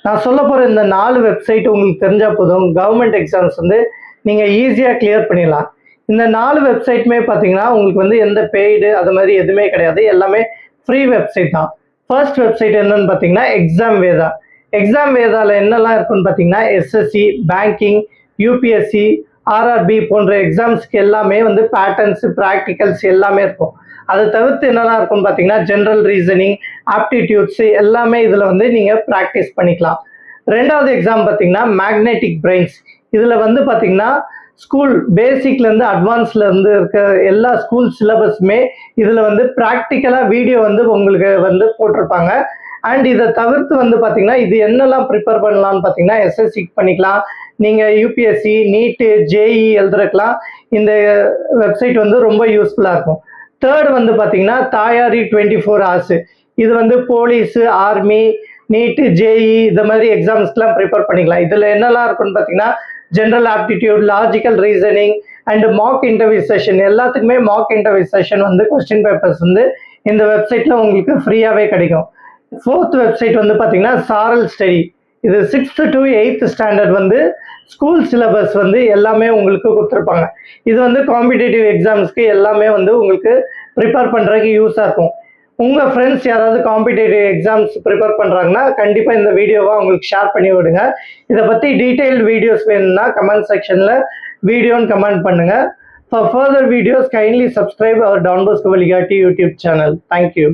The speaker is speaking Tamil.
நான் சொல்ல போகிற இந்த 4 வெப்சைட் உங்களுக்கு தெரிஞ்சால் போதும், கவர்மெண்ட் எக்ஸாம்ஸ் வந்து நீங்கள் ஈஸியாக கிளியர் பண்ணிடலாம். இந்த 4 வெப்சைட்டுமே பார்த்தீங்கன்னா உங்களுக்கு வந்து எந்த பெய்டு அது மாதிரி எதுவுமே கிடையாது, எல்லாமே ஃப்ரீ வெப்சைட் தான். ஃபர்ஸ்ட் வெப்சைட் என்னன்னு பார்த்தீங்கன்னா எக்ஸாம் வேதா. எக்ஸாம் வேதாவில் என்னெல்லாம் இருக்குன்னு பார்த்தீங்கன்னா எஸ்எஸ்சி, பேங்கிங், யூபிஎஸ்சி, ஆர்ஆர்பி போன்ற எக்ஸாம்ஸ்க்கு எல்லாமே வந்து பேட்டர்ன்ஸ், ப்ராக்டிகல்ஸ் எல்லாமே இருக்கும். அதை தவிர்த்து என்னெல்லாம் இருக்குன்னு பார்த்தீங்கன்னா ஜென்ரல் ரீசனிங், ஆப்டிடியூட்ஸ் எல்லாமே இதில் வந்து நீங்கள் ப்ராக்டிஸ் பண்ணிக்கலாம். ரெண்டாவது எக்ஸாம் பார்த்தீங்கன்னா மேக்னெட்டிக் பிரெயின்ஸ். இதில் வந்து பார்த்தீங்கன்னா ஸ்கூல் பேசிக்லேருந்து அட்வான்ஸ்லேருந்து இருக்க எல்லா ஸ்கூல் சிலபஸுமே இதில் வந்து ப்ராக்டிக்கலாக வீடியோ வந்து உங்களுக்கு வந்து போட்டிருப்பாங்க. அண்ட் இதை தவிர்த்து வந்து பார்த்தீங்கன்னா இது என்னெல்லாம் ப்ரிப்பேர் பண்ணலாம்னு பார்த்தீங்கன்னா எஸ்எஸ்சிக்கு பண்ணிக்கலாம், நீங்கள் யூபிஎஸ்சி, நீட்டு, ஜேஇ எழுதுறதுக்கெலாம் இந்த வெப்சைட் வந்து ரொம்ப யூஸ்ஃபுல்லாக இருக்கும். தேர்ட் வந்து பார்த்தீங்கன்னா தாயாரி 24 hours. இது வந்து போலீஸு, ஆர்மி, நீட்டு, ஜேஇ இந்த மாதிரி எக்ஸாம்ஸ்க்கெலாம் ப்ரிப்பேர் பண்ணிக்கலாம். இதில் என்னெல்லாம் இருக்குன்னு பார்த்தீங்கன்னா general aptitude, logical reasoning and mock interview session, எல்லாத்துக்குமே மாக் இன்டர்வியூ செஷன் வந்து கொஸ்டின் பேப்பர்ஸ் வந்து இந்த வெப்சைட்டில் உங்களுக்கு ஃப்ரீயாகவே கிடைக்கும். ஃபோர்த் வெப்சைட் வந்து பார்த்தீங்கன்னா சாரல் ஸ்டடி. இது 6th to 8th ஸ்டாண்டர்ட் வந்து ஸ்கூல் சிலபஸ் வந்து எல்லாமே உங்களுக்கு கொடுத்துருப்பாங்க. இது வந்து காம்படிட்டிவ் எக்ஸாம்ஸ்க்கு எல்லாமே வந்து உங்களுக்கு ப்ரிப்பேர் பண்ணுறதுக்கு யூஸாக இருக்கும். உங்கள் ஃப்ரெண்ட்ஸ் யாராவது காம்படிட்டிவ் எக்ஸாம்ஸ் ப்ரிப்பேர் பண்ணுறாங்கன்னா கண்டிப்பாக இந்த வீடியோவை அவங்களுக்கு ஷேர் பண்ணி விடுங்க. இதை பற்றி டீட்டெயில்டு வீடியோஸ் வேணும்னா கமெண்ட் செக்ஷனில் வீடியோன்னு கமெண்ட் பண்ணுங்கள். For further videos, kindly subscribe our Don Bosco Valigaatti YouTube channel. Thank you.